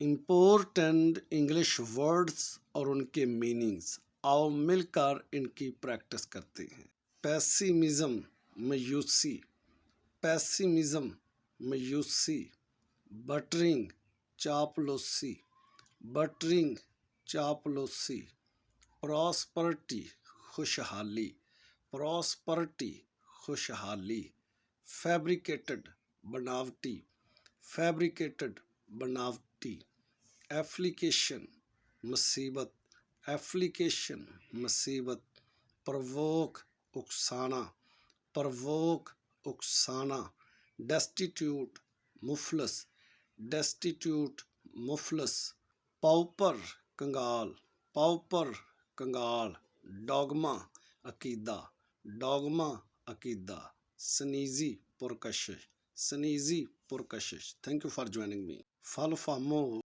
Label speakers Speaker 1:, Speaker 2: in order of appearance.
Speaker 1: Important English words और उनके meanings. आओ मिलकर इनकी प्रैक्टिस करते हैं। पेसिमिज्म, मायूसी। पेसिमिज्म, मायूसी। बटरिंग, चापलूसी। बटरिंग, चापलूसी। प्रॉस्परिटी, खुशहाली। प्रॉस्परिटी, खुशहाली। फैब्रिकेटेड, बनावटी। फैब्रिकेटेड, बनावटी। एप्लीकेशन, मुसीबत। एप्लीकेशन, मुसीबत। प्रवोक, उकसाना। प्रवोक, उकसाना। डेस्टिट्यूट, मुफलस। डेस्टिट्यूट, मुफलस। पाउपर, कंगाल। पाउपर, कंगाल। डॉगमा, अकीदा। डॉगमा, अकीदा। स्नीजी, पुरकशिश। स्नीजी, पुरकशिश। Thank you for joining me. फल फामो